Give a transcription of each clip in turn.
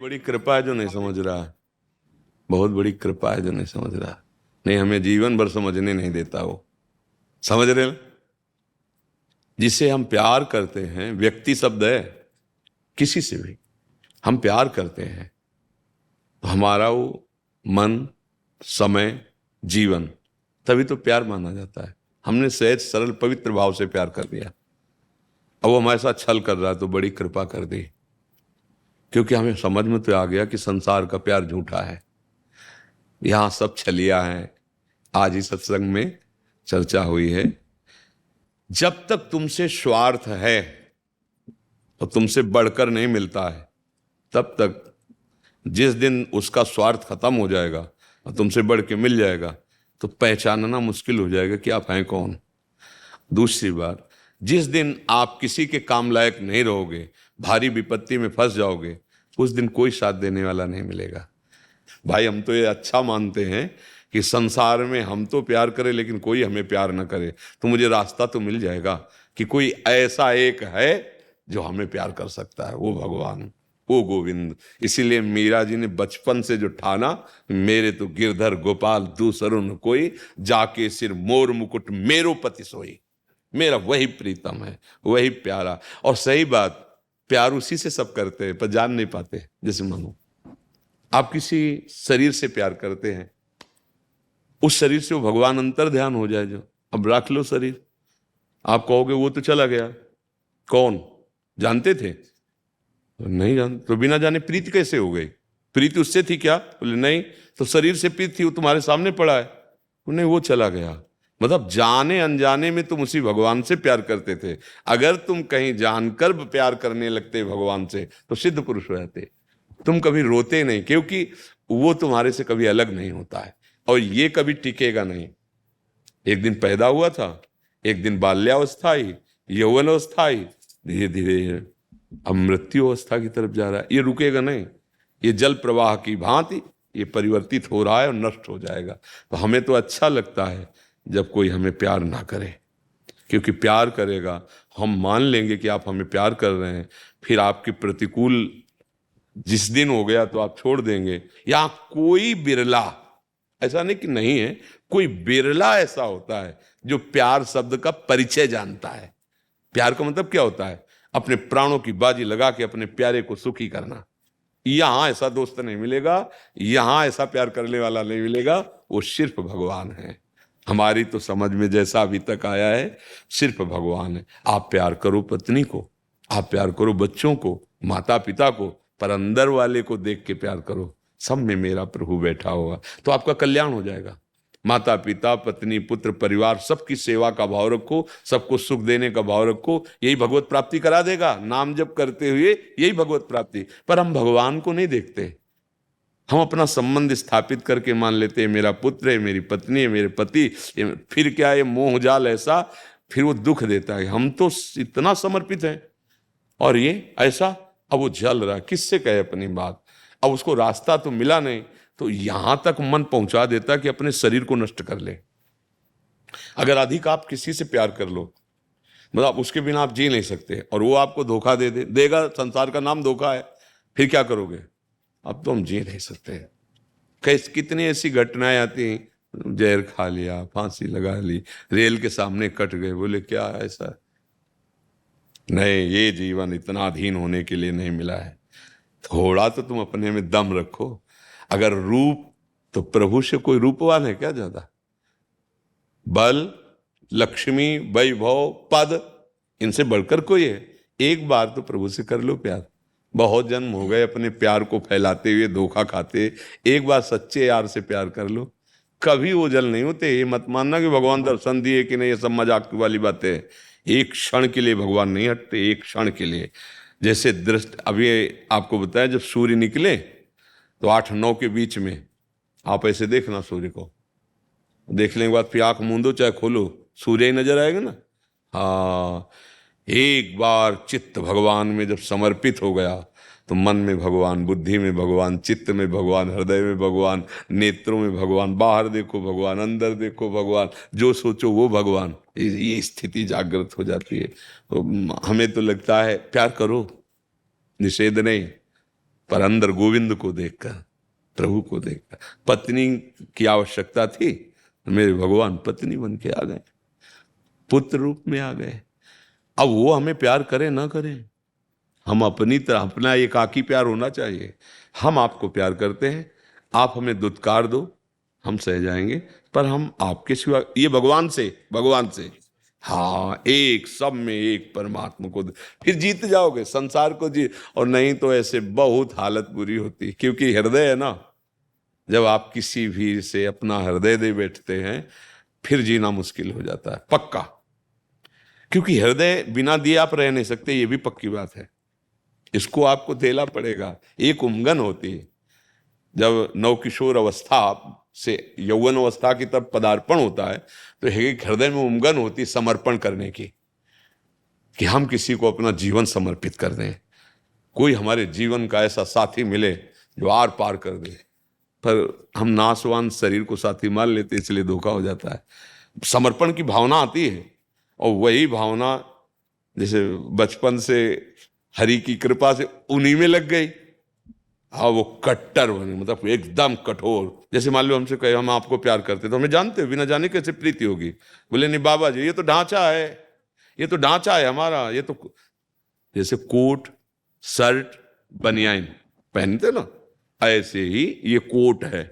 बड़ी कृपा है जो नहीं समझ रहा है। बहुत बड़ी कृपा है जो नहीं समझ रहा। नहीं, हमें जीवन भर समझने नहीं देता वो। समझ रहे हो? जिसे हम प्यार करते हैं, व्यक्ति शब्द है, किसी से भी हम प्यार करते हैं तो हमारा वो मन, समय, जीवन, तभी तो प्यार माना जाता है। हमने सहज सरल पवित्र भाव से प्यार कर दिया। अब वो हमारे साथ छल कर रहा है तो बड़ी कृपा कर दी, क्योंकि हमें समझ में तो आ गया कि संसार का प्यार झूठा है। यहां सब छलिया है। आज ही सत्संग में चर्चा हुई है, जब तक तुमसे स्वार्थ है और तुमसे बढ़कर नहीं मिलता है, तब तक, जिस दिन उसका स्वार्थ खत्म हो जाएगा और तुमसे बढ़ के मिल जाएगा तो पहचानना मुश्किल हो जाएगा कि आप हैं कौन। दूसरी बात, जिस दिन आप किसी के काम लायक नहीं रहोगे, भारी विपत्ति में फंस जाओगे, उस दिन कोई साथ देने वाला नहीं मिलेगा। भाई, हम तो ये अच्छा मानते हैं कि संसार में हम तो प्यार करें लेकिन कोई हमें प्यार ना करे, तो मुझे रास्ता तो मिल जाएगा कि कोई ऐसा एक है जो हमें प्यार कर सकता है, वो भगवान, वो गोविंद। इसीलिए मीरा जी ने बचपन से जो ठाना, मेरे तो गिरधर गोपाल दूसरों न कोई, जाके सिर मोर मुकुट मेरो पति सोई। मेरा वही प्रीतम है, वही प्यारा। और सही बात, प्यार उसी से सब करते हैं पर जान नहीं पाते। जैसे मानो आप किसी शरीर से प्यार करते हैं, उस शरीर से वो भगवान अंतर ध्यान हो जाए जो, अब रख लो शरीर। आप कहोगे वो तो चला गया, कौन जानते थे? तो नहीं जानते, तो बिना जाने प्रीति कैसे हो गई? प्रीति उससे थी क्या? बोले नहीं, तो शरीर से प्रीति थी, वो तुम्हारे सामने पड़ा है। नहीं, वो चला गया। मतलब जाने अनजाने में तुम उसी भगवान से प्यार करते थे। अगर तुम कहीं जानकर प्यार करने लगते भगवान से तो सिद्ध पुरुष हो जाते। तुम कभी रोते नहीं, क्योंकि वो तुम्हारे से कभी अलग नहीं होता है और ये कभी टिकेगा नहीं। एक दिन पैदा हुआ था, एक दिन बाल्यावस्था आई, यौवन अवस्था आई, धीरे धीरे अब मृत्यु अवस्था की तरफ जा रहा है। ये रुकेगा नहीं, ये जल प्रवाह की भांति ये परिवर्तित हो रहा है और नष्ट हो जाएगा। तो हमें तो अच्छा लगता है जब कोई हमें प्यार ना करे, क्योंकि प्यार करेगा, हम मान लेंगे कि आप हमें प्यार कर रहे हैं, फिर आपकी प्रतिकूल जिस दिन हो गया तो आप छोड़ देंगे। या कोई बिरला, ऐसा नहीं कि नहीं है, कोई बिरला ऐसा होता है जो प्यार शब्द का परिचय जानता है। प्यार का मतलब क्या होता है? अपने प्राणों की बाजी लगा के अपने प्यारे को सुखी करना। यहां ऐसा दोस्त नहीं मिलेगा, यहां ऐसा प्यार करने वाला नहीं मिलेगा, वो सिर्फ भगवान है। हमारी तो समझ में जैसा अभी तक आया है, सिर्फ भगवान है। आप प्यार करो पत्नी को, आप प्यार करो बच्चों को, माता पिता को, पर अंदर वाले को देख के प्यार करो, सब में मेरा प्रभु बैठा होगा, तो आपका कल्याण हो जाएगा। माता पिता, पत्नी, पुत्र, परिवार, सबकी सेवा का भाव रखो, सबको सुख देने का भाव रखो, यही भगवत प्राप्ति करा देगा। नाम जप करते हुए यही भगवत प्राप्ति। पर हम भगवान को नहीं देखते, हम अपना संबंध स्थापित करके मान लेते हैं मेरा पुत्र है, मेरी पत्नी है, मेरे पति। फिर क्या, ये मोह जाल ऐसा, फिर वो दुख देता है। हम तो इतना समर्पित हैं और ये ऐसा। अब वो जल रहा है, किससे कहे अपनी बात? अब उसको रास्ता तो मिला नहीं, तो यहां तक मन पहुंचा देता कि अपने शरीर को नष्ट कर ले। अगर अधिक आप किसी से प्यार कर लो, मतलब उसके बिना आप जी नहीं सकते, और वो आपको धोखा देगा, संसार का नाम धोखा है, फिर क्या करोगे? अब तो हम जी नहीं सकते। कितनी ऐसी घटनाएं आती हैं, जहर खा लिया, फांसी लगा ली, रेल के सामने कट गए, बोले क्या ऐसा? नहीं, ये जीवन इतना अधीन होने के लिए नहीं मिला है। थोड़ा तो तुम अपने में दम रखो। अगर रूप, तो प्रभु से कोई रूपवान है क्या ज्यादा? बल, लक्ष्मी, वैभव, पद, इनसे बढ़कर कोई है? एक बार तो प्रभु से कर लो प्यार। बहुत जन्म हो गए अपने प्यार को फैलाते हुए, धोखा खाते। एक बार सच्चे यार से प्यार कर लो, कभी वो जल नहीं होते। ये मत मानना कि भगवान दर्शन दिए कि नहीं, ये सब मजाक वाली बातें है। एक क्षण के लिए भगवान नहीं हटते, एक क्षण के लिए। जैसे दृष्टि, अभी आपको बताया, जब सूर्य निकले तो 8-9 के बीच में आप ऐसे देखना सूर्य को, देखने के बाद फिर आंख मूंदो चाहे खोलो, सूर्य ही नजर आएगा ना। हाँ, एक बार चित्त भगवान में जब समर्पित हो गया तो मन में भगवान, बुद्धि में भगवान, चित्त में भगवान, हृदय में भगवान, नेत्रों में भगवान, बाहर देखो भगवान, अंदर देखो भगवान, जो सोचो वो भगवान। ये स्थिति जागृत हो जाती है। तो हमें तो लगता है प्यार करो, निषेध नहीं, पर अंदर गोविंद को देखकर, प्रभु को देखकर। पत्नी की आवश्यकता थी, मेरे भगवान पत्नी बन के आ गए, पुत्र रूप में आ गए। अब वो हमें प्यार करें ना करें, हम अपनी तरह, अपना एकाकी प्यार होना चाहिए। हम आपको प्यार करते हैं, आप हमें दुत्कार दो, हम सह जाएंगे, पर हम आपके सिवा, ये भगवान से हाँ, एक सब में एक परमात्मा को फिर जीत जाओगे संसार को जी। और नहीं तो ऐसे बहुत हालत बुरी होती, क्योंकि हृदय है ना, जब आप किसी भी से अपना हृदय दे बैठते हैं फिर जीना मुश्किल हो जाता है, पक्का। क्योंकि हृदय बिना दिए आप रह नहीं सकते, ये भी पक्की बात है, इसको आपको देना पड़ेगा। एक उमंगन होती है, जब नवकिशोर अवस्था से यौवन अवस्था की तरफ पदार्पण होता है, तो एक हृदय में उमंगन होती समर्पण करने की, कि हम किसी को अपना जीवन समर्पित कर दें, कोई हमारे जीवन का ऐसा साथी मिले जो आर पार कर दे। पर हम नाशवान शरीर को साथी मान लेते, इसलिए धोखा हो जाता है। समर्पण की भावना आती है, और वही भावना जैसे बचपन से हरि की कृपा से उन्हीं में लग गई। हाँ, वो कट्टर बने, मतलब एकदम कठोर। जैसे मान लो हमसे कहे हम आपको प्यार करते, तो हमें जानते हो, बिना जाने कैसे प्रीति होगी। बोले नहीं बाबा जी, ये तो ढांचा है, ये तो ढांचा है हमारा, ये तो जैसे कोट शर्ट बनियान पहनते ना, ऐसे ही ये कोट है,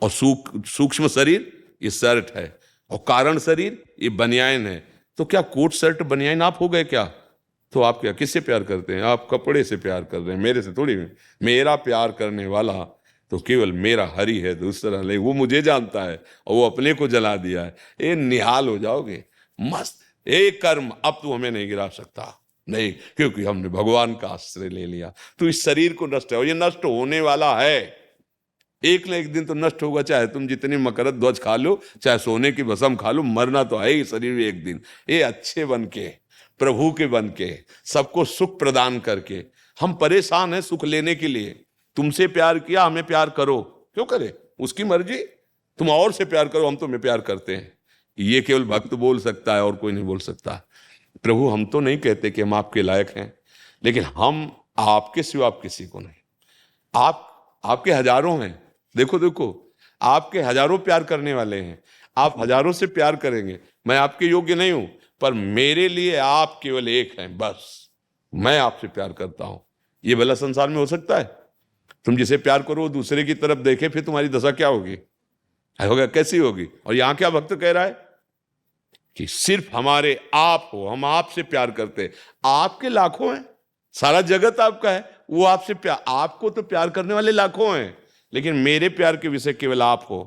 और सूक्ष्म शरीर ये शर्ट है, और कारण शरीर ये बनियान है। तो क्या कोट शर्ट बनियान आप हो गए क्या? तो आप क्या किससे प्यार करते हैं? आप कपड़े से प्यार कर रहे हैं, मेरे से थोड़ी। मेरा प्यार करने वाला तो केवल मेरा हरि है, दूसरा नहीं। वो मुझे जानता है और वो अपने को जला दिया है। ये निहाल हो जाओगे, मस्त। एक कर्म अब तू हमें नहीं गिरा सकता, नहीं, क्योंकि हमने भगवान का आश्रय ले लिया। तो इस शरीर को नष्ट है, और ये नष्ट होने वाला है, एक न एक दिन तो नष्ट होगा। चाहे तुम जितनी मकरत ध्वज खा लो, चाहे सोने की भस्म खा लो, मरना तो है ही शरीर में एक दिन। ये अच्छे बन के, प्रभु के बन के, सबको सुख प्रदान करके, हम परेशान हैं सुख लेने के लिए। तुमसे प्यार किया, हमें प्यार करो, क्यों करे? उसकी मर्जी। तुम और से प्यार करो, हम तुम्हें प्यार करते हैं। ये केवल भक्त बोल सकता है, और कोई नहीं बोल सकता। प्रभु, हम तो नहीं कहते कि हम आपके लायक हैं, लेकिन हम आपके सिवा आप किसी को नहीं। आपके हजारों हैं, देखो देखो, आपके हजारों प्यार करने वाले हैं, आप हजारों से प्यार करेंगे। मैं आपके योग्य नहीं हूं, पर मेरे लिए आप केवल एक हैं, बस मैं आपसे प्यार करता हूं। ये भला संसार में हो सकता है? तुम जिसे प्यार करो वो दूसरे की तरफ देखे, फिर तुम्हारी दशा क्या होगी? होगा कैसी होगी? और यहां क्या भक्त कह रहा है कि सिर्फ हमारे आप हो, हम आपसे प्यार करते। आपके लाखों हैं, सारा जगत आपका है, वो आपसे प्यार, आपको तो प्यार करने वाले लाखों हैं, लेकिन मेरे प्यार के विषय केवल आप हो,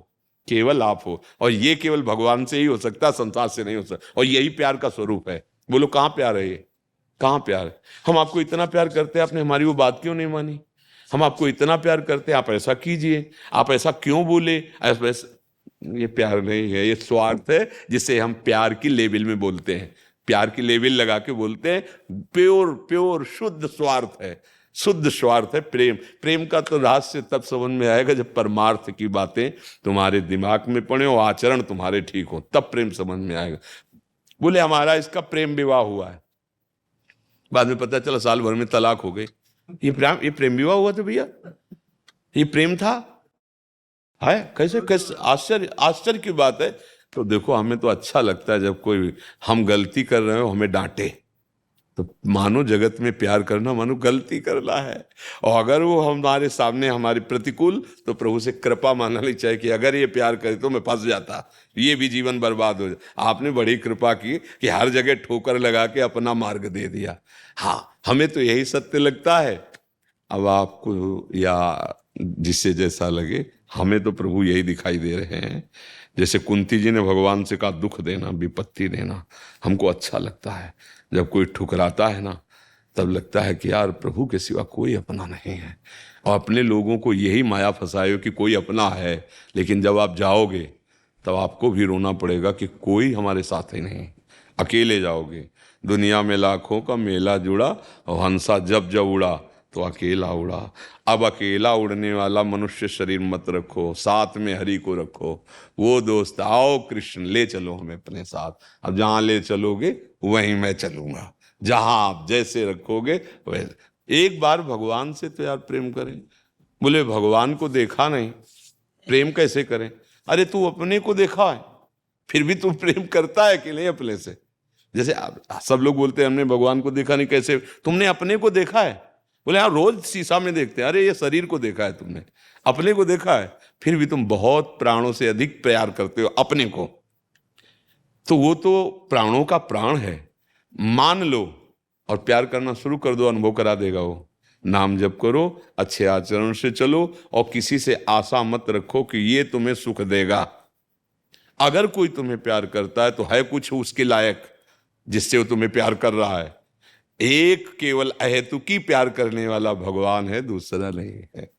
केवल आप हो। और ये केवल भगवान से ही हो सकता, संसार से नहीं हो सकता। और यही प्यार का स्वरूप है। बोलो कहां प्यार है? ये कहां प्यार है? हम आपको इतना प्यार करते हैं, आपने हमारी वो बात क्यों नहीं मानी? हम आपको इतना प्यार करते हैं, आप ऐसा कीजिए, आप ऐसा क्यों बोले? ऐसा ये प्यार नहीं है, ये स्वार्थ है, जिसे हम प्यार की लेवल में बोलते हैं। प्यार की लेवल लगा के बोलते हैं। प्योर प्योर शुद्ध स्वार्थ है, शुद्ध स्वार्थ है प्रेम। प्रेम का तो रहस्य तब समझ में आएगा जब परमार्थ की बातें तुम्हारे दिमाग में पड़े और आचरण तुम्हारे ठीक हो, तब प्रेम समझ में आएगा। बोले हमारा इसका प्रेम विवाह हुआ है, बाद में पता चला साल भर में तलाक हो गई। ये प्रेम विवाह हुआ था भैया? ये प्रेम था? है कैसे कैसे? आश्चर्य की बात है। तो देखो, हमें तो अच्छा लगता है जब कोई हम गलती कर रहे हो हमें डांटे, तो मानो जगत में प्यार करना मानो गलती करना है। और अगर वो हमारे सामने हमारे प्रतिकूल, तो प्रभु से कृपा मानना नहीं चाहिए कि अगर ये प्यार करे तो मैं फंस जाता, ये भी जीवन बर्बाद हो जाए। आपने बड़ी कृपा की कि हर जगह ठोकर लगा के अपना मार्ग दे दिया। हाँ, हमें तो यही सत्य लगता है। अब आपको या जिससे जैसा लगे, हमें तो प्रभु यही दिखाई दे रहे हैं। जैसे कुंती जी ने भगवान से कहा, दुख देना, विपत्ति देना हमको अच्छा लगता है। जब कोई ठुकराता है ना, तब लगता है कि यार प्रभु के सिवा कोई अपना नहीं है। और अपने लोगों को यही माया फंसाए हो कि कोई अपना है, लेकिन जब आप जाओगे तब आपको भी रोना पड़ेगा कि कोई हमारे साथ ही नहीं, अकेले जाओगे। दुनिया में लाखों का मेला जुड़ा, और हंसा जब जब उड़ा तो अकेला उड़ा। अब अकेला उड़ने वाला मनुष्य शरीर मत रखो, साथ में हरि को रखो। वो दोस्त, आओ कृष्ण ले चलो हमें अपने साथ। अब जहां ले चलोगे वहीं मैं चलूंगा, जहां आप जैसे रखोगे वैसे। एक बार भगवान से तो यार प्रेम करें। बोले भगवान को देखा नहीं, प्रेम कैसे करें? अरे तू अपने को देखा है, फिर भी तू प्रेम करता है कि नहीं अपने से? जैसे सब लोग बोलते हैं हमने भगवान को देखा नहीं, कैसे? तुमने अपने को देखा है? बोले हाँ, रोज शीशा में देखते हैं। अरे ये शरीर को देखा है तुमने, अपने को देखा है? फिर भी तुम बहुत प्राणों से अधिक प्यार करते हो अपने को। तो वो तो प्राणों का प्राण है, मान लो और प्यार करना शुरू कर दो, अनुभव करा देगा वो। नाम जप करो, अच्छे आचरण से चलो, और किसी से आशा मत रखो कि ये तुम्हें सुख देगा। अगर कोई तुम्हें प्यार करता है तो है कुछ उसके लायक जिससे वो तुम्हें प्यार कर रहा है। एक केवल अहेतुकी प्यार करने वाला भगवान है, दूसरा नहीं है।